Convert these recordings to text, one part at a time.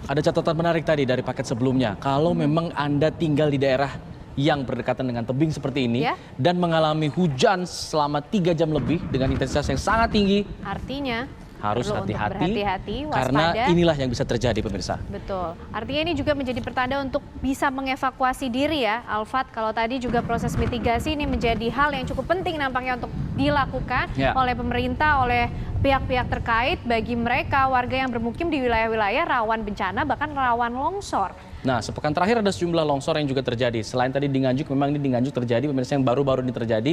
Ada catatan menarik tadi dari paket sebelumnya. Kalau memang Anda tinggal di daerah yang berdekatan dengan tebing seperti ini Ya. dan mengalami hujan selama 3 jam lebih dengan intensitas yang sangat tinggi, Artinya harus perlu untuk hati-hati berhati-hati, karena waspada. inilah yang bisa terjadi, pemirsa. Betul. Artinya ini juga menjadi pertanda untuk bisa mengevakuasi diri ya, Alfat. Kalau tadi juga proses mitigasi ini menjadi hal yang cukup penting nampaknya untuk dilakukan oleh pemerintah, oleh pihak-pihak terkait bagi mereka warga yang bermukim di wilayah-wilayah rawan bencana, bahkan rawan longsor. Nah, sepekan terakhir ada sejumlah longsor yang juga terjadi. Selain tadi di Nganjuk, memang ini di Nganjuk terjadi, pemirsa, yang baru-baru ini terjadi.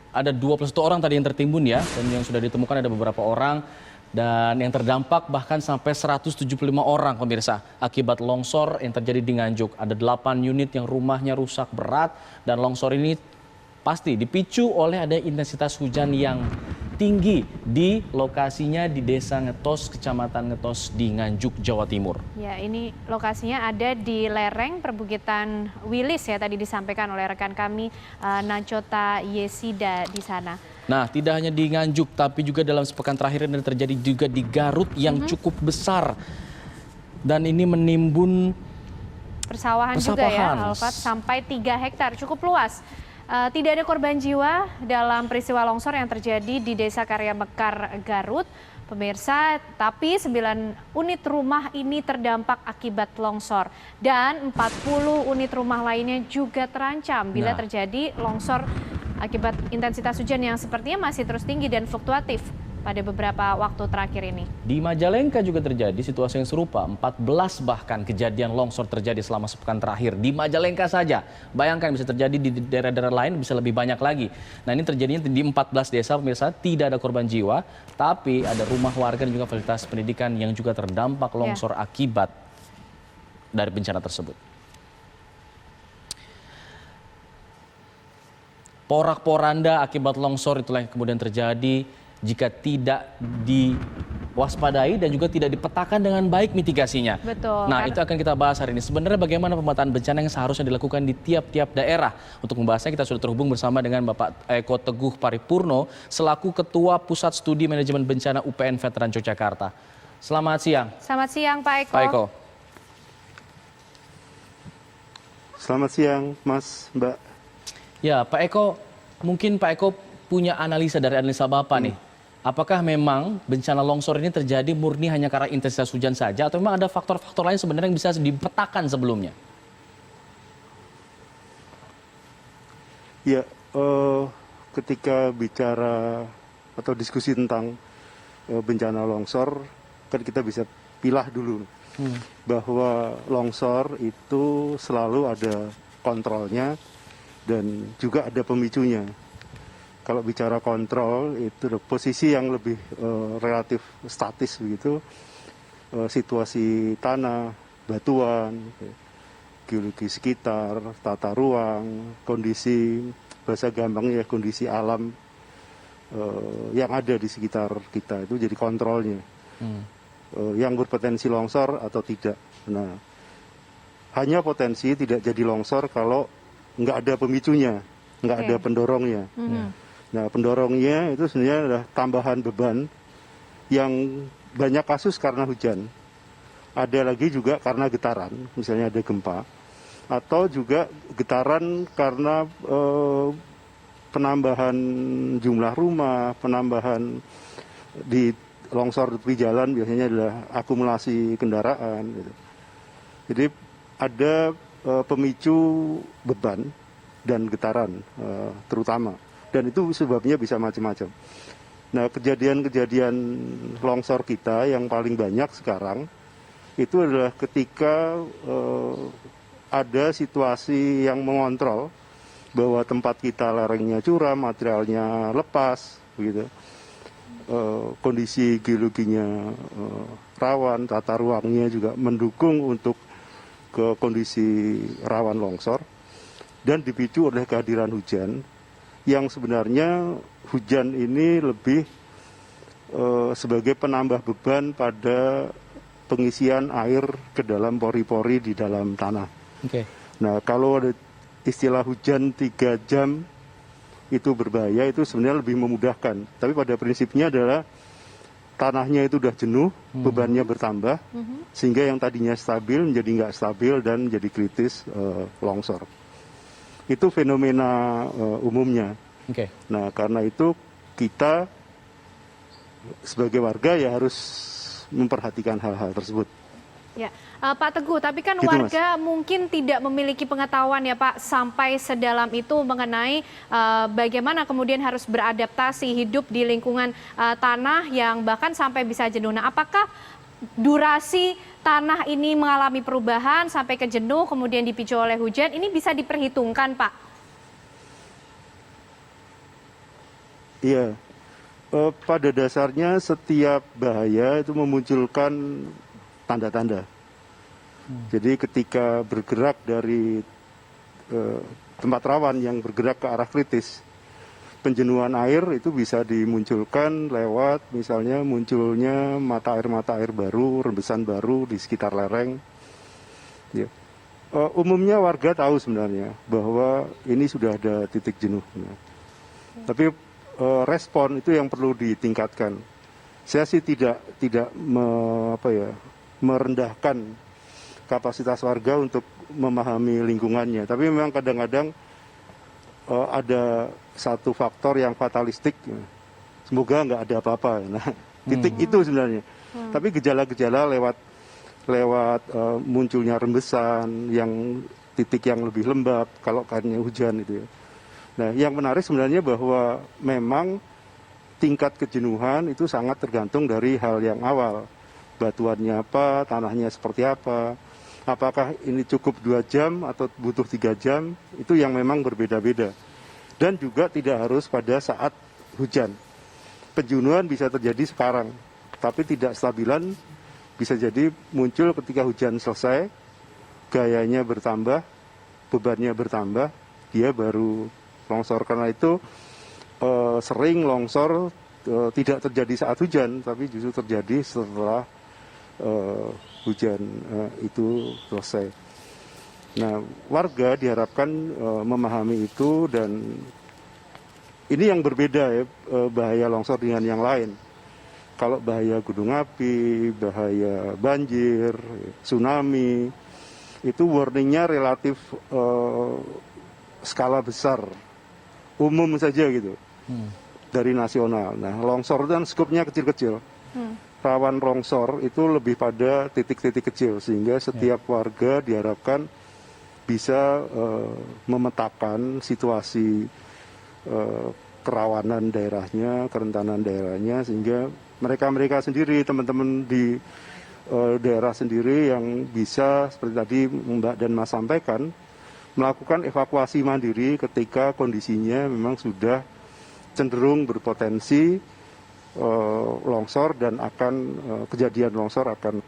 Ada 21 orang tadi yang tertimbun ya, dan yang sudah ditemukan ada beberapa orang. Dan yang terdampak bahkan sampai 175 orang, pemirsa, akibat longsor yang terjadi di Nganjuk. Ada 8 unit yang rumahnya rusak berat, dan longsor ini pasti dipicu oleh ada intensitas hujan yang tinggi di lokasinya di Desa Ngetos, Kecamatan Ngetos di Nganjuk, Jawa Timur. Ya, ini lokasinya ada di lereng perbukitan Wilis ya, tadi disampaikan oleh rekan kami Nachota Yesida di sana. Nah, tidak hanya di Nganjuk, tapi juga dalam sepekan terakhir ini terjadi juga di Garut yang cukup besar. Dan ini menimbun persawahan juga ya, Alfat, sampai 3 hektar, cukup luas. Tidak ada korban jiwa dalam peristiwa longsor yang terjadi di Desa Karya Mekar, Garut, pemirsa. Tapi 9 unit rumah ini terdampak akibat longsor. Dan 40 unit rumah lainnya juga terancam bila terjadi longsor akibat intensitas hujan yang sepertinya masih terus tinggi dan fluktuatif pada beberapa waktu terakhir ini. Di Majalengka juga terjadi situasi yang serupa. 14 bahkan kejadian longsor terjadi selama sepekan terakhir. Di Majalengka saja. Bayangkan bisa terjadi di daerah-daerah lain bisa lebih banyak lagi. Nah, ini terjadinya di 14 desa, pemirsa. Tidak ada korban jiwa, tapi ada rumah warga dan juga fasilitas pendidikan yang juga terdampak longsor akibat dari bencana tersebut. Porak-poranda akibat longsor itulah yang kemudian terjadi jika tidak diwaspadai dan juga tidak dipetakan dengan baik mitigasinya. Betul. Nah, itu akan kita bahas hari ini. Sebenarnya bagaimana pemetaan bencana yang seharusnya dilakukan di tiap-tiap daerah. Untuk membahasnya kita sudah terhubung bersama dengan Bapak Eko Teguh Paripurno selaku Ketua Pusat Studi Manajemen Bencana UPN Veteran Yogyakarta. Selamat siang. Selamat siang, Pak Eko. Pak Eko. Selamat siang, Mas, Mbak. Ya, Pak Eko, mungkin Pak Eko punya analisa dari analisa Bapak nih. Apakah memang bencana longsor ini terjadi murni hanya karena intensitas hujan saja atau memang ada faktor-faktor lain sebenarnya yang bisa dipetakan sebelumnya? Ya, ketika bicara atau diskusi tentang bencana longsor, kan kita bisa pilah dulu bahwa longsor itu selalu ada kontrolnya dan juga ada pemicunya. Kalau bicara kontrol itu posisi yang lebih relatif statis begitu, situasi tanah, batuan, geologi sekitar, tata ruang, kondisi bahasa gampangnya kondisi alam yang ada di sekitar kita itu jadi kontrolnya, yang berpotensi longsor atau tidak. Nah, hanya potensi tidak jadi longsor kalau nggak ada pemicunya, nggak ada pendorongnya. Nah, pendorongnya itu sebenarnya adalah tambahan beban yang banyak kasus karena hujan. Ada lagi juga karena getaran, misalnya ada gempa. Atau juga getaran karena penambahan jumlah rumah, penambahan di longsor di jalan biasanya adalah akumulasi kendaraan. Gitu. Jadi ada pemicu beban dan getaran terutama. Dan itu sebabnya bisa macam-macam. Nah, kejadian-kejadian longsor kita yang paling banyak sekarang itu adalah ketika ada situasi yang mengontrol bahwa tempat kita lerengnya curam, materialnya lepas, begitu. Kondisi geologinya rawan, tata ruangnya juga mendukung untuk ke kondisi rawan longsor dan dipicu oleh kehadiran hujan. Yang sebenarnya hujan ini lebih sebagai penambah beban pada pengisian air ke dalam pori-pori di dalam tanah. Nah, kalau ada istilah hujan 3 jam itu berbahaya, itu sebenarnya lebih memudahkan. Tapi pada prinsipnya adalah tanahnya itu udah jenuh, bebannya bertambah, sehingga yang tadinya stabil menjadi nggak stabil dan menjadi kritis longsor. Itu fenomena umumnya. Nah, karena itu kita sebagai warga ya harus memperhatikan hal-hal tersebut. Ya, Pak Teguh, tapi kan Gitu, warga mungkin tidak memiliki pengetahuan ya Pak sampai sedalam itu mengenai bagaimana kemudian harus beradaptasi hidup di lingkungan tanah yang bahkan sampai bisa jenuh. Nah, apakah durasi tanah ini mengalami perubahan sampai ke jenuh kemudian dipicu oleh hujan ini bisa diperhitungkan Pak? Iya, pada dasarnya setiap bahaya itu memunculkan tanda-tanda. Jadi ketika bergerak dari tempat rawan yang bergerak ke arah kritis, penjenuhan air itu bisa dimunculkan lewat misalnya munculnya mata air baru, rembesan baru di sekitar lereng. Ya. Umumnya warga tahu sebenarnya bahwa ini sudah ada titik jenuh. Tapi respon itu yang perlu ditingkatkan. Saya sih tidak merendahkan kapasitas warga untuk memahami lingkungannya. Tapi memang kadang-kadang ada satu faktor yang fatalistik. Semoga nggak ada apa-apa. Nah, titik itu sebenarnya. Tapi gejala-gejala lewat munculnya rembesan, yang titik yang lebih lembab kalau karena hujan itu ya. Nah, yang menarik sebenarnya bahwa memang tingkat kejenuhan itu sangat tergantung dari hal yang awal. Batuannya apa, tanahnya seperti apa, apakah ini cukup 2 jam atau butuh 3 jam, itu yang memang berbeda-beda. Dan juga tidak harus pada saat hujan. Penjenuhan bisa terjadi sekarang, tapi tidak stabilan bisa jadi muncul ketika hujan selesai, gayanya bertambah, bebannya bertambah, dia baru longsor. Karena itu sering longsor tidak terjadi saat hujan, tapi justru terjadi setelah hujan itu selesai. Nah, warga diharapkan memahami itu, dan ini yang berbeda ya, bahaya longsor dengan yang lain. Kalau bahaya gunung api, bahaya banjir, tsunami, itu warningnya relatif skala besar, umum saja gitu, dari nasional. Nah, longsor itu kan skupnya kecil-kecil. Rawan longsor itu lebih pada titik-titik kecil, sehingga setiap warga diharapkan bisa memetakan situasi kerawanan daerahnya, kerentanan daerahnya, sehingga mereka sendiri, teman-teman di daerah sendiri yang bisa seperti tadi Mbak dan Mas sampaikan, melakukan evakuasi mandiri ketika kondisinya memang sudah cenderung berpotensi longsor dan akan kejadian longsor akan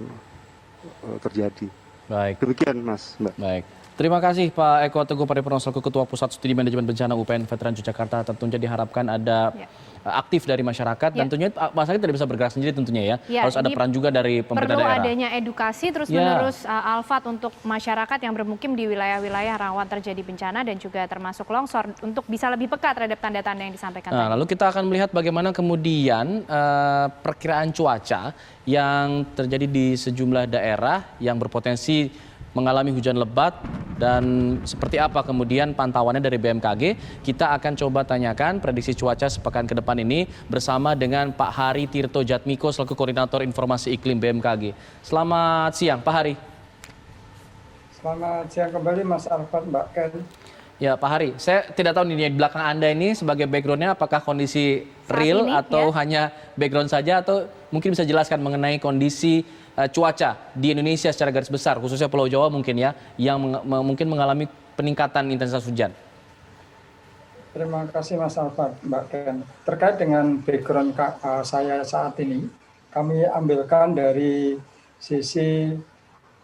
terjadi. Baik. Demikian Mas, Mbak. Baik. Terima kasih Pak Eko Teguh Paripurna selaku Ketua Pusat Studi Manajemen Bencana UPN Veteran Yogyakarta. Tentunya diharapkan ada aktif dari masyarakat, dan tentunya masyarakat tidak bisa bergerak sendiri tentunya ya. Harus ada peran juga dari pemerintah daerah. Perlu adanya edukasi terus-menerus Alfat untuk masyarakat yang bermukim di wilayah-wilayah rawan terjadi bencana dan juga termasuk longsor untuk bisa lebih peka terhadap tanda-tanda yang disampaikan tadi. Lalu kita akan melihat bagaimana kemudian perkiraan cuaca yang terjadi di sejumlah daerah yang berpotensi mengalami hujan lebat, dan seperti apa kemudian pantauannya dari BMKG. Kita akan coba tanyakan prediksi cuaca sepekan ke depan ini bersama dengan Pak Hari Tirto Jatmiko selaku Koordinator Informasi Iklim BMKG. Selamat siang Pak Hari. Selamat siang kembali Mas Alfat, Mbak Ken. Ya Pak Hari, saya tidak tahu nih di belakang Anda ini sebagai backgroundnya apakah kondisi real atau hanya background saja, atau mungkin bisa jelaskan mengenai kondisi cuaca di Indonesia secara garis besar, khususnya Pulau Jawa mungkin ya, yang mungkin mengalami peningkatan intensitas hujan. Terima kasih Mas Alfat, Mbak Ken. Terkait dengan background saya saat ini, kami ambilkan dari sisi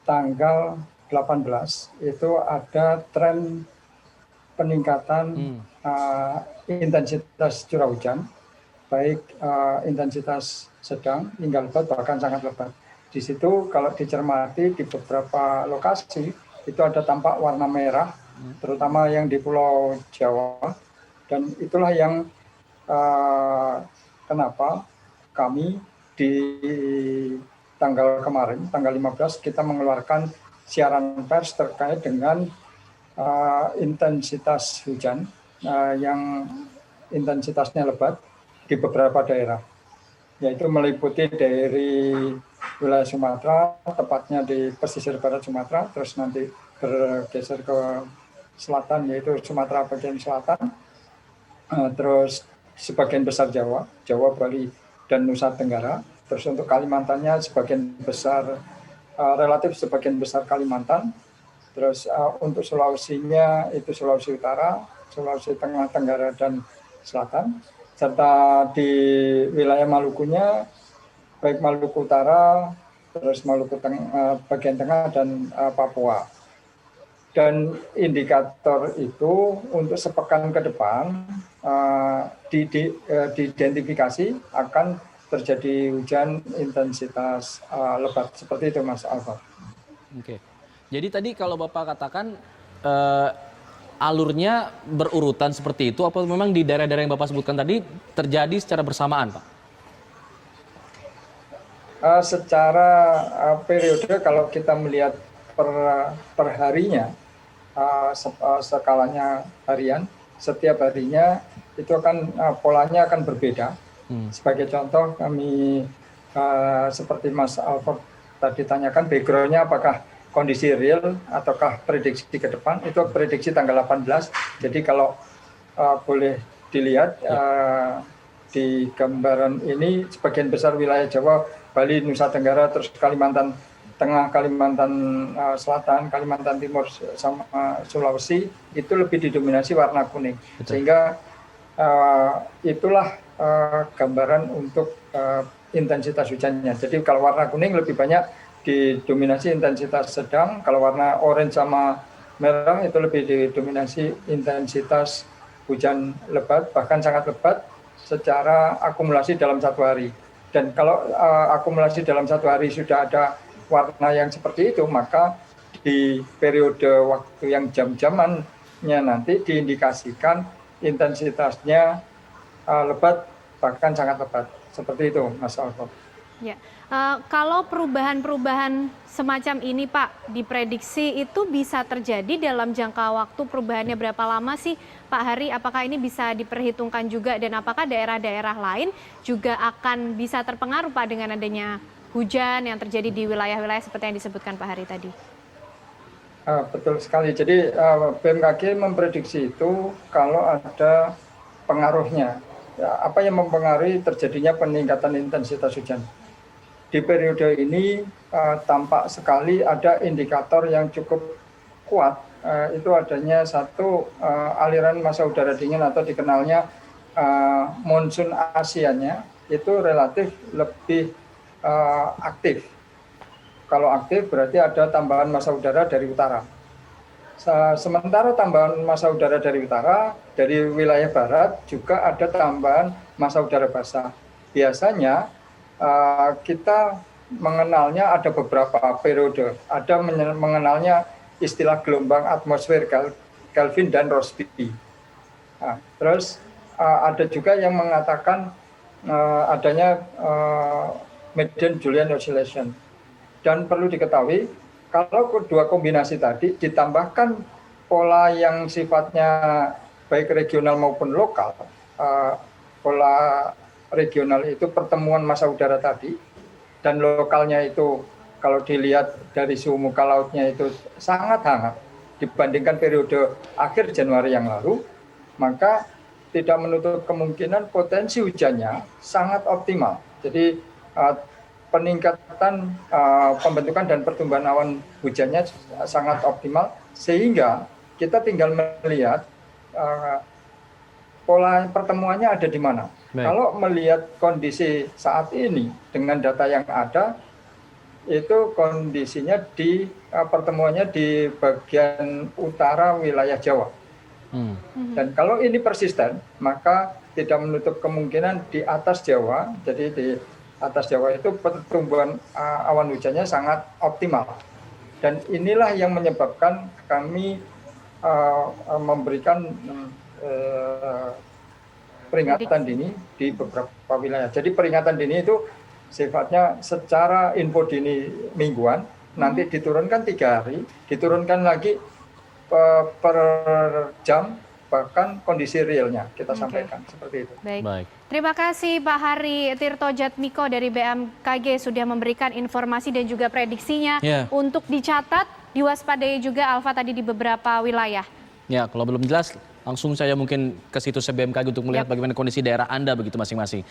tanggal 18, itu ada tren peningkatan intensitas curah hujan, baik intensitas sedang hingga lebat, bahkan sangat lebat. Di situ kalau dicermati di beberapa lokasi itu ada tampak warna merah, terutama yang di Pulau Jawa, dan itulah yang kenapa kami di tanggal kemarin, tanggal 15, kita mengeluarkan siaran pers terkait dengan intensitas hujan yang intensitasnya lebat di beberapa daerah, yaitu meliputi dari wilayah Sumatera, tepatnya di pesisir barat Sumatera, terus nanti bergeser ke selatan, yaitu Sumatera bagian selatan, terus sebagian besar Jawa, Bali, dan Nusa Tenggara. Terus untuk Kalimantannya sebagian besar, relatif sebagian besar Kalimantan. Terus untuk Sulawesinya itu Sulawesi Utara, Sulawesi Tengah, Tenggara, dan Selatan. Serta di wilayah Malukunya, baik Maluku Utara, terus Maluku bagian tengah, dan Papua. Dan indikator itu untuk sepekan ke depan diidentifikasi akan terjadi hujan intensitas lebat. Seperti itu, Mas Alfa. Oke. Jadi tadi kalau Bapak katakan alurnya berurutan seperti itu, apa memang di daerah-daerah yang Bapak sebutkan tadi terjadi secara bersamaan, Pak? Secara periode, kalau kita melihat per harinya, skalanya harian, setiap harinya itu akan polanya akan berbeda. Sebagai contoh, kami seperti Mas Alfred tadi tanyakan, background-nya apakah kondisi real ataukah prediksi ke depan, itu prediksi tanggal 18. Jadi kalau boleh dilihat di gambaran ini, sebagian besar wilayah Jawa, Bali, Nusa Tenggara, terus Kalimantan Tengah, Kalimantan Selatan, Kalimantan Timur, sama Sulawesi, itu lebih didominasi warna kuning. Betul. Sehingga itulah gambaran untuk intensitas hujannya. Jadi kalau warna kuning lebih banyak didominasi intensitas sedang, kalau warna orange sama merah itu lebih didominasi intensitas hujan lebat, bahkan sangat lebat secara akumulasi dalam satu hari. Dan kalau akumulasi dalam satu hari sudah ada warna yang seperti itu, maka di periode waktu yang jam-jamannya nanti diindikasikan intensitasnya lebat, bahkan sangat lebat. Seperti itu, Mas Alfred. Ya, kalau perubahan-perubahan semacam ini, Pak, diprediksi itu bisa terjadi dalam jangka waktu perubahannya berapa lama sih, Pak Hari? Apakah ini bisa diperhitungkan juga, dan apakah daerah-daerah lain juga akan bisa terpengaruh, Pak, dengan adanya hujan yang terjadi di wilayah-wilayah seperti yang disebutkan Pak Hari tadi? Betul sekali. Jadi BMKG memprediksi itu kalau ada pengaruhnya. Ya, apa yang mempengaruhi terjadinya peningkatan intensitas hujan? Di periode ini tampak sekali ada indikator yang cukup kuat, itu adanya satu aliran massa udara dingin atau dikenalnya monsun Asianya, itu relatif lebih aktif. Kalau aktif berarti ada tambahan massa udara dari utara. Sementara tambahan massa udara dari utara, dari wilayah barat juga ada tambahan massa udara basah. Biasanya kita mengenalnya ada beberapa periode. Ada mengenalnya istilah gelombang atmosfer Kelvin dan Rossby. Terus ada juga yang mengatakan adanya median Julian oscillation. Dan perlu diketahui, kalau kedua kombinasi tadi ditambahkan pola yang sifatnya baik regional maupun lokal, pola regional itu pertemuan massa udara tadi, dan lokalnya itu kalau dilihat dari suhu muka lautnya itu sangat hangat dibandingkan periode akhir Januari yang lalu, maka tidak menutup kemungkinan potensi hujannya sangat optimal. Jadi peningkatan pembentukan dan pertumbuhan awan hujannya sangat optimal, sehingga kita tinggal melihat pola pertemuannya ada di mana. Baik. Kalau melihat kondisi saat ini dengan data yang ada, itu kondisinya di pertemuannya di bagian utara wilayah Jawa. Dan kalau ini persisten, maka tidak menutup kemungkinan di atas Jawa, jadi di atas Jawa itu pertumbuhan awan hujannya sangat optimal. Dan inilah yang menyebabkan kami memberikan peringatan dini di beberapa wilayah. Jadi peringatan dini itu sifatnya secara info dini mingguan, nanti diturunkan 3 hari, diturunkan lagi per jam, bahkan kondisi realnya kita sampaikan seperti itu. Baik. Terima kasih Pak Hari Tirto Jatmiko dari BMKG sudah memberikan informasi dan juga prediksinya untuk dicatat, diwaspadai juga Alfa tadi di beberapa wilayah. Ya, kalau belum jelas langsung saya mungkin ke situs BMKG untuk melihat bagaimana kondisi daerah Anda begitu masing-masing.